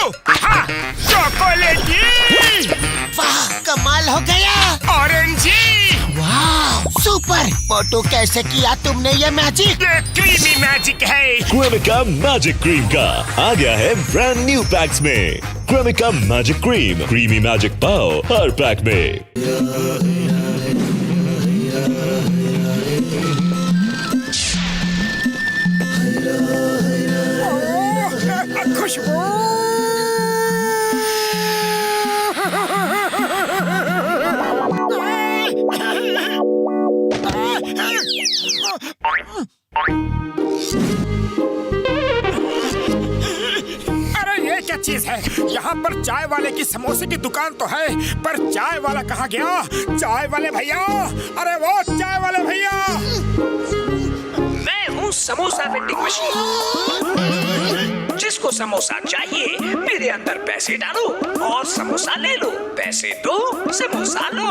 हाँ, चॉकलेटी। वाह, कमाल हो गया। ऑरेंजी। वाह, सुपर। मोटू, कैसे किया तुमने ये मैजिक? ये क्रीमी मैजिक है। क्रेमिका मैजिक क्रीम का आ गया है ब्रांड न्यू पैक्स में। Cremica magic cream, creamy magic पाओ हर पैक में। खुशबू। अरे ये क्या चीज है? यहाँ पर चाय वाले की समोसे की दुकान तो है, पर चाय वाला कहाँ गया? चाय वाले भैया, अरे वो चाय वाले भैया। मैं हूँ समोसा वेंडिंग मशीन। जिसको समोसा चाहिए मेरे अंदर पैसे डालो और समोसा ले लो। पैसे दो, समोसा लो।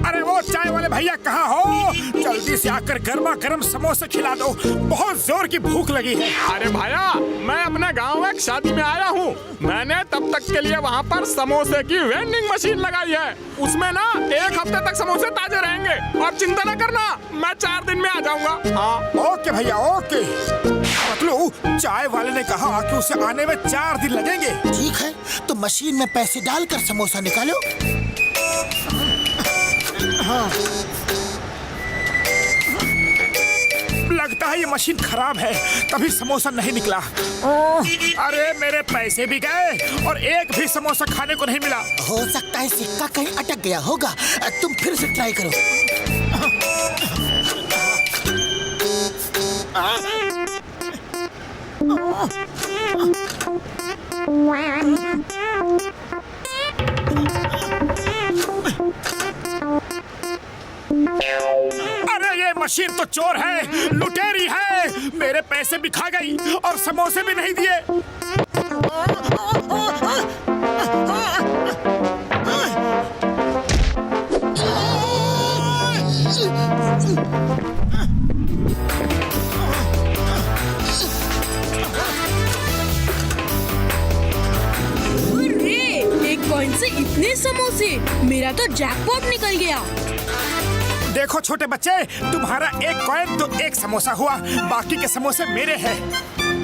अरे वो चाय वाले भैया कहाँ हो? जल्दी से आकर गर्मा गर्म समोसे खिला दो, बहुत जोर की भूख लगी है। अरे भाया, मैं अपने गांव एक शादी में आया हूँ। मैंने तब तक के लिए वहाँ पर समोसे की वेंडिंग मशीन लगाई है। उसमें ना 1 हफ्ते तक समोसे ताजे रहेंगे और चिंता न करना, मैं 4 दिन में आ जाऊँगा। हाँ ओके भैया, ओके। पतलू, चाय वाले ने कहा कि उसे आने में 4 दिन लगेंगे। ठीक है, तो मशीन में पैसे डालकर समोसा निकालो। हाँ। लगता है ये मशीन खराब है, तभी समोसा नहीं निकला। अरे मेरे पैसे भी गए और एक भी समोसा खाने को नहीं मिला। हो सकता है सिक्का कहीं अटक गया होगा। तुम फिर से ट्राई करो। अरे ये मशीन तो चोर है, लुटेरी है। मेरे पैसे भी खा गई और समोसे भी नहीं दिए। अरे, 1 कॉइन से इतने समोसे, मेरा तो जैकपॉट निकल गया। देखो छोटे बच्चे, तुम्हारा 1 कॉइन तो 1 समोसा हुआ, बाकी के समोसे मेरे हैं।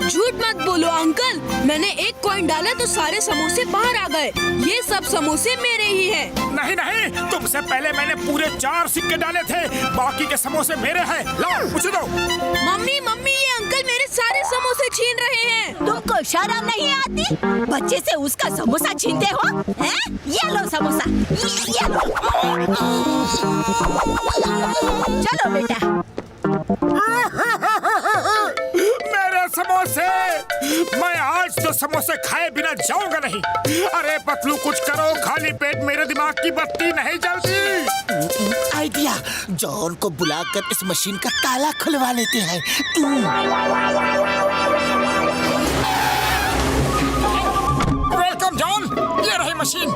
झूठ मत बोलो अंकल, मैंने 1 कॉइन डाला तो सारे समोसे बाहर आ गए। ये सब समोसे मेरे ही हैं। नहीं नहीं, तुमसे पहले मैंने पूरे 4 सिक्के डाले थे, बाकी के समोसे मेरे हैं। लाओ मुझे दो। मम्मी मम्मी, ये अंकल मेरे सारे समोसे छीन रहे हैं। तुमको शर्म नहीं आती? बच्चे से उसका समोसा छीनते हो? हैं? ये लो समोसा, ये लो। चलो बेटा। मेरे समोसे, मैं आज तो समोसे खाए बिना जाऊंगा नहीं। अरे पतलू, कुछ करो, खाली पेट मेरे दिमाग की बत्ती नहीं जलती। आइडिया, जॉन को बुलाकर इस मशीन का ताला खुलवा लेते हैं। वेलकम जॉन, ये रही मशीन।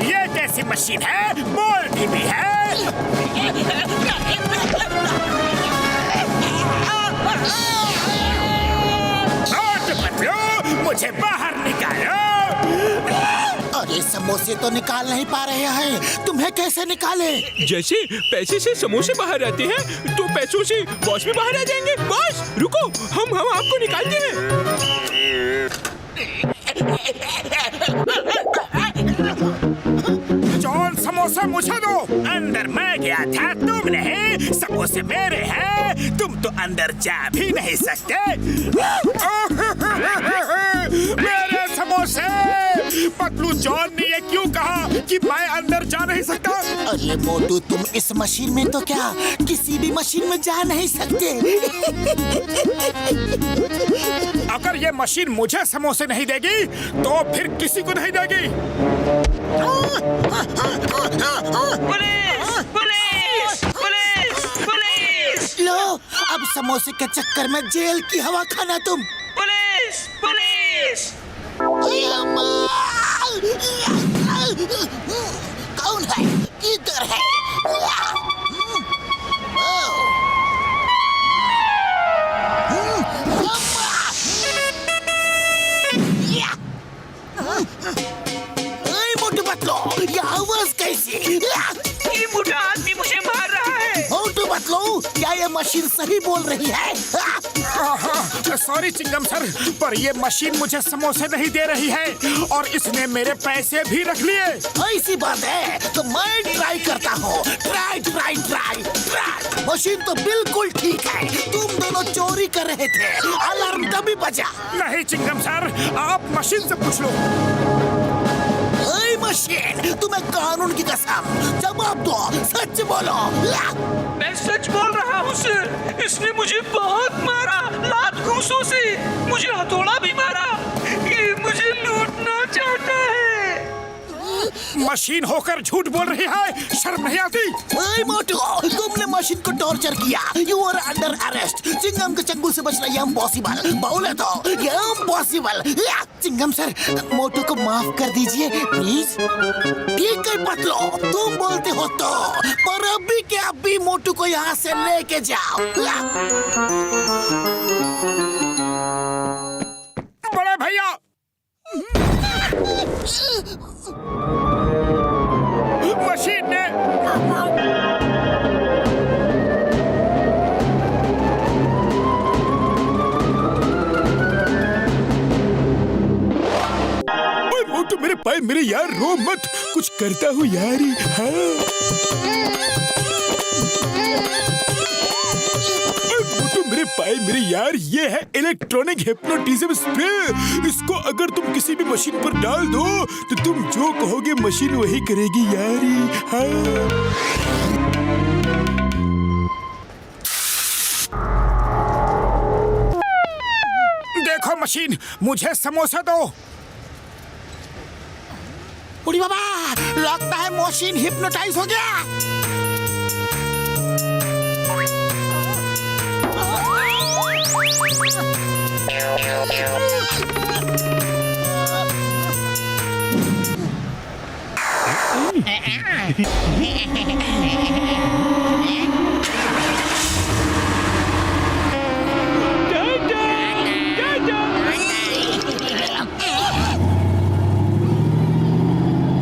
ये कैसी मशीन है? बोलती भी है। मुझे बाहर निकालो। अरे समोसे तो निकाल नहीं पा रहे हैं, तुम्हें कैसे निकाले? जैसे पैसे से समोसे बाहर आते हैं तो पैसों से बॉस भी बाहर आ जाएंगे। बॉस रुको, हम आपको निकालते हैं। जॉन, समोसा मुझे दो। अंदर मैं गया था, तुम नहीं। समोसे मेरे हैं, तुम तो अंदर जा भी नहीं सकते। मेरे समोसे। पतलू, जॉन ने ये क्यों कहा कि मैं अंदर जा नहीं सकता? अरे मोटू, तुम इस मशीन में तो क्या, किसी भी मशीन में जा नहीं सकते। अगर ये मशीन मुझे समोसे नहीं देगी तो फिर किसी को नहीं देगी। पुलिस! समोसे के चक्कर में जेल की हवा खाना तुम। Police police. कौन है? किधर है? मोटू पतलू, ये आवाज कैसी? ये बूढ़ा आदमी मुझे मार रहा है। मोटू पतलू, क्या ये मशीन सही बोल रही है? सॉरी चिंगम सर, पर ये मशीन मुझे समोसे नहीं दे रही है और इसने मेरे पैसे भी रख लिए। ऐसी बात है तो मैं ट्राई करता हूँ। Try try try try. Machine तो बिल्कुल ठीक है। तुम दोनों चोरी कर रहे थे, अलार्म तभी बजा। नहीं चिंगम सर, आप मशीन से पूछ लो। मशीन, तुम्हें कानून की कसम, जवाब दो, सच बोलो। मैं सच बोल रहा हूँ सर, इसने मुझे बहुत मारा, लात घूंसों से, मुझे हथौड़ा भी मारा। ये मुझे लूटना चाहता है। मशीन होकर झूठ बोल रही है, शर्म नहीं आती? मोटू, तुमने मशीन को टॉर्चर किया। You are under arrest. चिंगम के चंगुल से बचना ये इम्पॉसिबल। बोले तो ये इम्पॉसिबल। चिंगम सर, मोटू को माफ कर दीजिए प्लीज। ठीक है पतलू, तुम बोलते हो तो, पर अभी के अभी मोटू को यहाँ से लेके जाओ। बड़े भैया, मशीन ने मोटू मेरे पाए मेरे यार, रो मत, कुछ करता हूँ यार। मोटू मेरे पाए मेरे यार, ये है इलेक्ट्रॉनिक हिप्नोटिज्म स्प्रे। इसको अगर तुम किसी भी मशीन पर डाल दो तो तुम जो कहोगे मशीन वही करेगी यारी। देखो मशीन, मुझे समोसा दो। उड़ी बाबा, लगता है मशीन हिप्नोटाइज हो गया।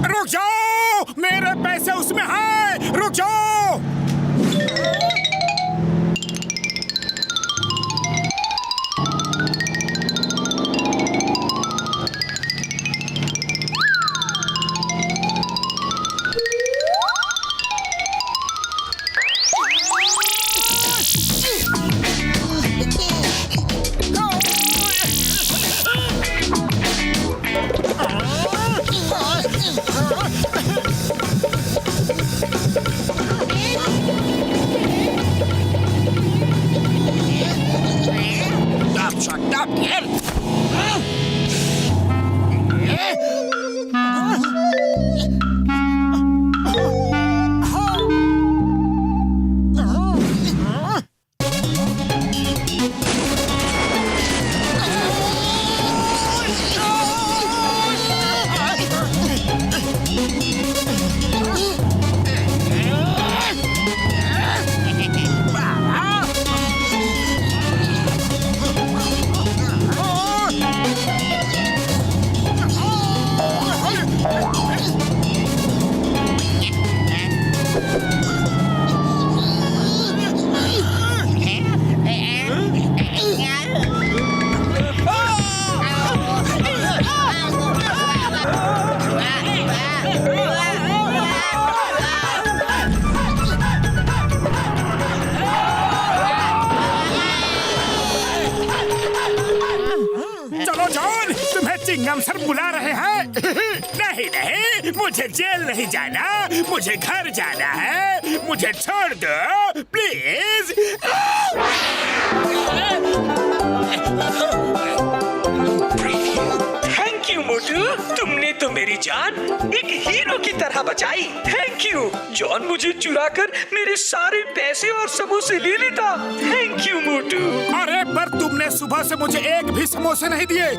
रुक जाओ, मेरे पैसे उसमें हैं, रुक जाओ। चलो जॉन, तुम्हें चिंगम सर बुला रहे हैं। नहीं नहीं, मुझे जेल नहीं जाना, मुझे घर जाना है। मुझे छोड़ दो प्लीज। थैंक यू मोटू। मोटू, तुमने तो मेरी जान एक हीरो की तरह बचाई। Thank you. जॉन मुझे चुराकर मेरे सारे पैसे और समोसे ले लेता। थैंक यू मोटू। अरे पर तुमने सुबह से मुझे एक भी समोसे नहीं दिए।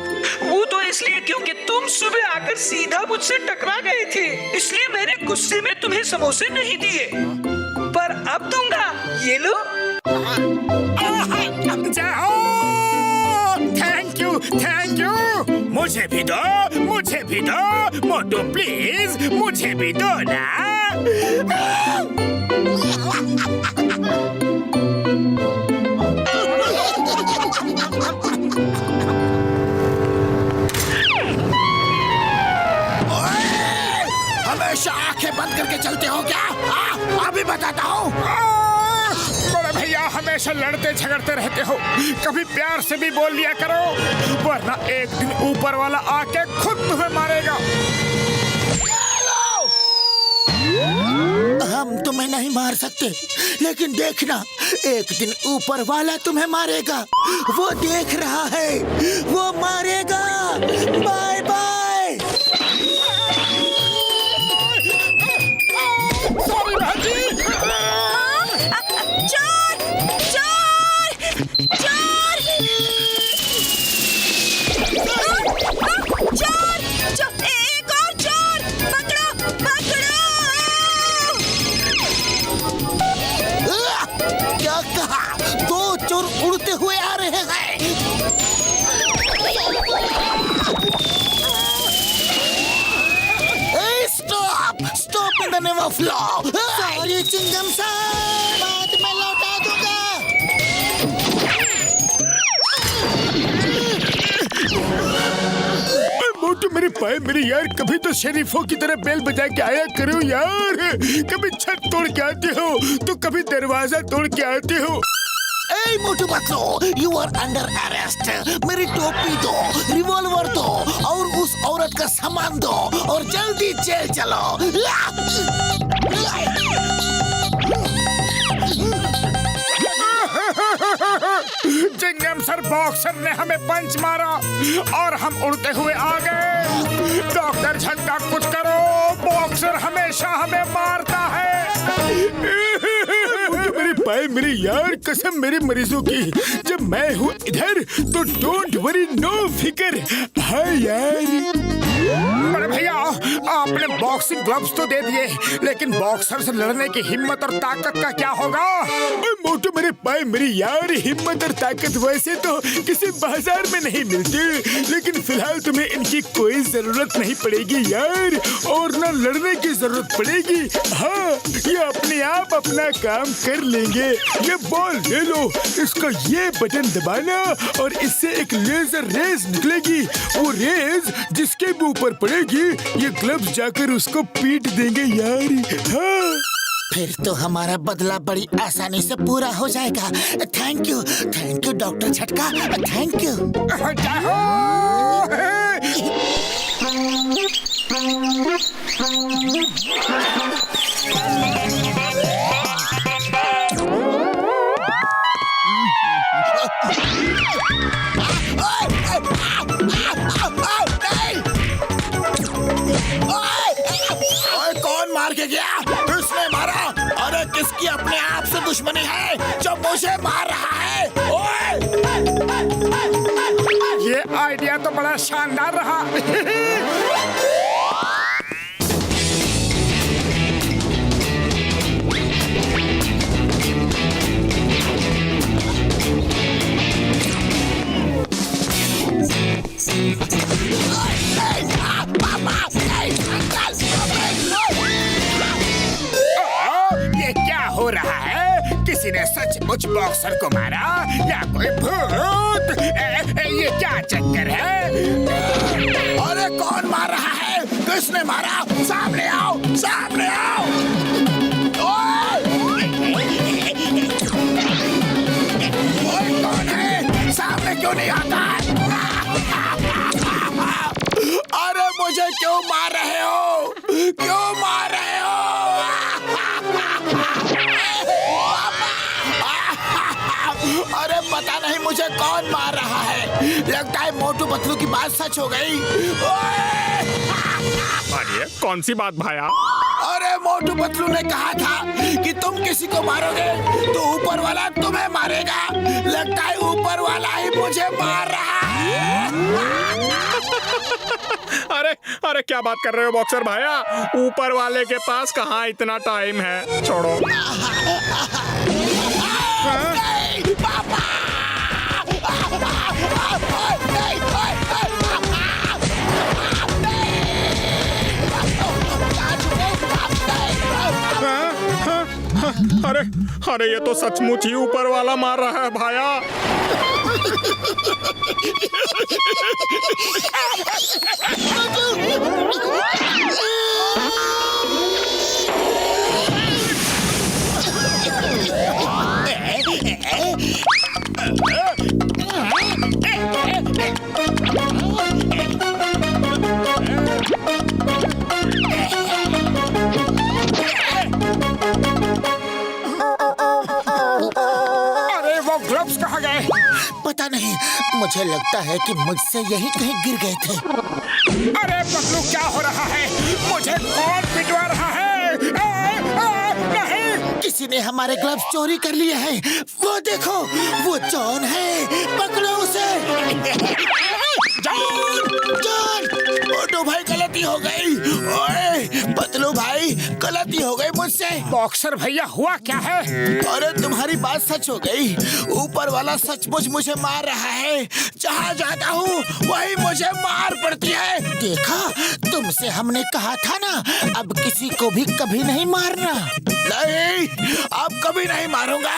वो तो इसलिए क्योंकि तुम सुबह आकर सीधा मुझसे टकरा गए थे, इसलिए मैंने गुस्से में तुम्हें समोसे नहीं दिए। पर अब दूंगा, ये लो। जाओ। Thank you, thank you. मुझे भी दो, मुझे भी दो। मोटू प्लीज मुझे भी दो ना। हमेशा आंखें बंद करके चलते हो क्या? अभी बताता हूँ। बड़े भैया हमेशा लड़ते झगड़ते रहते हो, कभी प्यार से भी बोल लिया करो, वरना एक दिन ऊपर वाला आके खुद तुम्हें मारेगा। हम तुम्हें नहीं मार सकते, लेकिन देखना एक दिन ऊपर वाला तुम्हें मारेगा। वो देख रहा है, वो मारेगा। Bye bye. सॉरी भाजी। चोर! चोर! चोर! चोर! चोर! एक और चोर! पकड़ो! पकड़ो! क्या कहा? दो चोर उड़ते हुए आ रहे हैं। Stop! Stop in the name of law. Sorry चिंगम सर, बाद में लौटा दूंगा। मोटू मेरे पाए मेरे यार, कभी तो शरीफों की तरह बेल बजा के आया करो यार। कभी छत तोड़ के आते हो तो कभी दरवाजा तोड़ के आते हो। ए मोटू बच्चों, यू आर अंडर अरेस्ट। मेरी टोपी दो, रिवॉल्वर दो और उस औरत का सामान दो और जल्दी जेल चलो। चिंगम सर बॉक्सर ने हमें पंच मारा और हम उड़ते हुए आ गए। डॉक्टर झटका कुछ करो, बॉक्सर हमेशा हमें मारता है। मेरे पाए मेरे यार, कसम मेरे मरीजों की, जब मैं हूँ इधर तो डोंट वरी, नो फिकर। हाँ यार। बड़े भैया आपने बॉक्सिंग ग्लव्स तो दे दिए, लेकिन बॉक्सर से लड़ने की हिम्मत और ताकत का क्या होगा? मोटू मेरे पाए मेरे यार, हिम्मत और ताकत वैसे तो किसी बाजार में नहीं मिलती, लेकिन फिलहाल तुम्हें इनकी कोई जरूरत नहीं पड़ेगी यार, और न लड़ने की जरूरत पड़ेगी। हाँ, ये अपने आप अपना काम कर लेंगे। ये बॉल ले लो, इसका ये बटन दबाना और इससे एक लेजर रेज निकलेगी। वो रेज जिसके भी ऊपर पड़ेगी, ये ग्लव्स जाकर उसको पीट देंगे यार। हाँ, फिर तो हमारा बदला बड़ी आसानी से पूरा हो जाएगा। थैंक यू डॉक्टर झटका, थैंक यू। कौन मार के गया? उसने मारा। अरे किसकी अपने आप से दुश्मनी है जो मुझे मार रहा है? ओए! ये आइडिया तो बड़ा शानदार रहा। ये क्या हो रहा है? किसी ने सचमुच बॉक्सर को मारा या कोई भूत? ये क्या चक्कर है? अरे कौन मार रहा है? किसने मारा? सामने आओ, सामने आओ। ओए कौन है? सामने क्यों नहीं आता? अरे मुझे क्यों मार रहे हो? क्यों मार रहे हो? अरे पता नहीं मुझे कौन मार रहा है। लगता है मोटू पतलू की बात सच हो गई। अरे कौन सी बात भाया? अरे मोटू पतलू ने कहा था कि तुम किसी को मारोगे तो ऊपर वाला तुम्हें मारेगा। लगता है ऊपर वाला ही मुझे मार रहा है। अरे अरे क्या बात कर रहे हो बॉक्सर भाया? ऊपर वाले के पास कहाँ इतना टाइम है, छोड़ो। नहीं, पापा! अरे अरे ये तो सचमुच ही ऊपर वाला मार रहा है भाया। ग्लव्स कहाँ गए? पता नहीं, मुझे लगता है कि मुझसे यही कहीं गिर गए थे। अरे पतलू क्या हो रहा है? मुझे कौन पिटवा रहा है? नहीं! किसी ने हमारे ग्लव्स चोरी कर लिए हैं। वो देखो, वो जॉन है, पकड़ो उसे। जॉन! मोटू भाई गलती हो गई। ओए पतलू भाई, गलती हो गई मुझसे। बॉक्सर भैया हुआ क्या है? अरे तुम्हारी बात सच हो गई। ऊपर वाला सचमुच मुझे मार रहा है। जहाँ जाता हूँ वही मुझे मार पड़ती है। देखा, तुमसे हमने कहा था ना, अब किसी को भी कभी नहीं मारना। नहीं, अब कभी नहीं मारूंगा।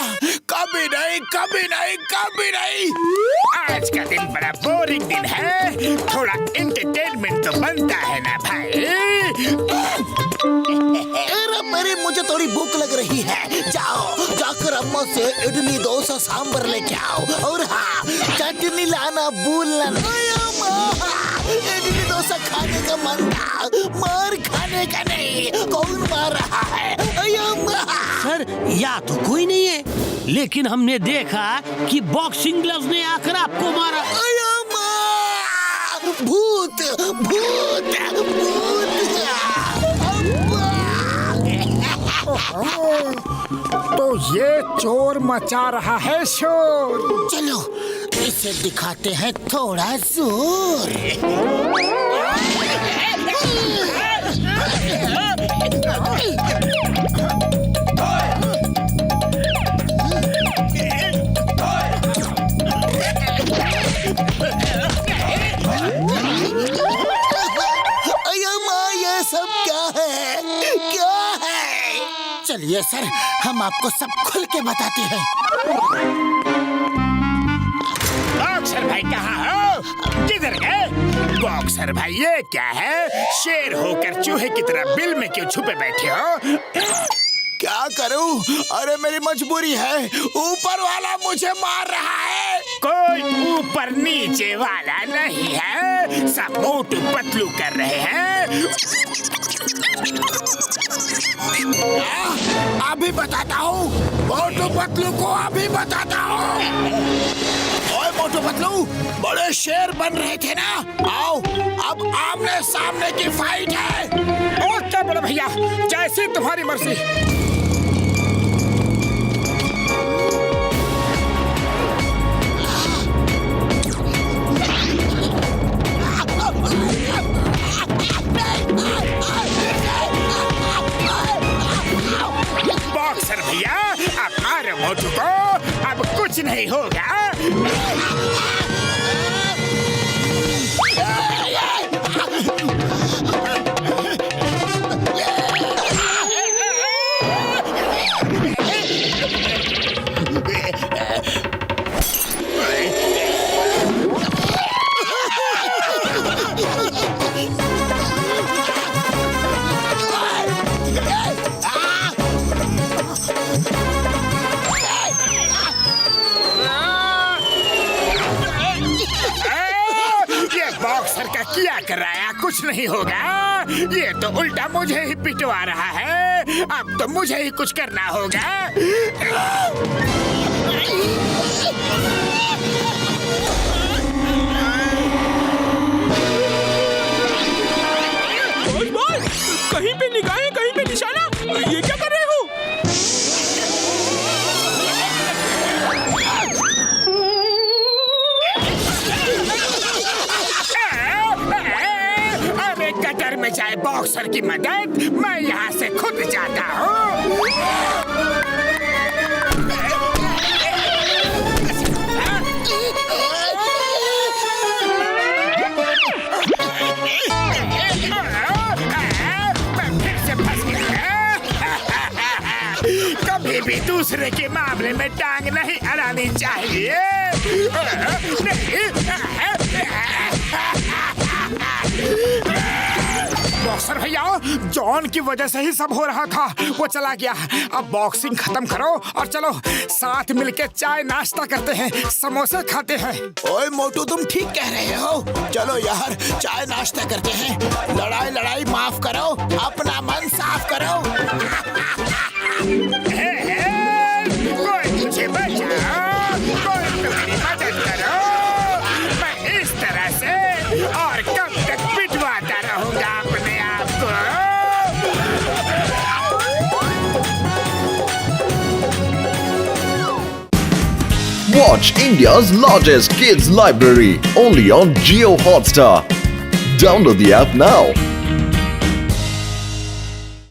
कभी नहीं, कभी नहीं, कभी नहीं। आज का दिन बड़ा बोरिंग दिन है। थोड़ा एंटरटेनमेंट तो बनता है ना भाई। मेरी मुझे थोड़ी भूख लग रही है। जाओ, जाकर अम्मा से इडली डोसा सांभर लेके आओ। और हाँ, चटनी लाना भूलना। इडली डोसा खाने का मन था, मार खाने का नहीं। कौन मार रहा है? सर, या तो कोई नहीं है, लेकिन हमने देखा कि बॉक्सिंग ग्लव्स ने आकर आपको मारा। भूत, भूत, भूत। तो ये चोर मचा रहा है शोर। चलो, इसे दिखाते हैं थोड़ा जोर। ये सब क्या है? क्या है? चलिए सर, हम आपको सब खुल के बताते हैं। बॉक्सर भाई कहाँ हो? किधर गए? बॉक्सर भाई ये क्या है? शेर होकर चूहे की तरह बिल में क्यों छुपे बैठे हो? क्या करूं? अरे मेरी मजबूरी है। ऊपर वाला मुझे मार रहा है। कोई ऊपर नीचे वाला नहीं है। सब मोटू पतलू कर रहे हैं। अभी बताता हूँ, मोटू पतलू को अभी बताता हूँ। ओए मोटू पतलू, बड़े शेर बन रहे थे ना? आओ, अब आमने सामने की फाइट है। और क्या बड़े भैया, जैसी तुम्हारी मर्जी। बॉक्सर भैया, अब मारो मोटू को, अब कुछ नहीं होगा। क्या कराया, कुछ नहीं होगा। ये तो उल्टा मुझे ही पिटवा रहा है। अब तो मुझे ही कुछ करना होगा। बॉक्सर की मदद मैं यहाँ से खुद जाता हूँ। मैं फिर से फंस गया। कभी भी दूसरे के मामले में टांग नहीं अड़ानी चाहिए। बॉक्सर भैया, जॉन की वजह से ही सब हो रहा था। वो चला गया। अब बॉक्सिंग खत्म करो और चलो साथ मिलके चाय नाश्ता करते हैं, समोसे खाते हैं। ओए मोटू, तुम ठीक कह रहे हो। चलो यार, चाय नाश्ता करते हैं। लड़ाई माफ करो, अपना मन साफ करो। कोई मुझे बचाओ, कोई मेरी मदद करो। मैं इस तरह से और कब तक पिटवाता रहूंगा अपने आप को। Watch India's largest kids library only on Jio Hotstar. Download the app now.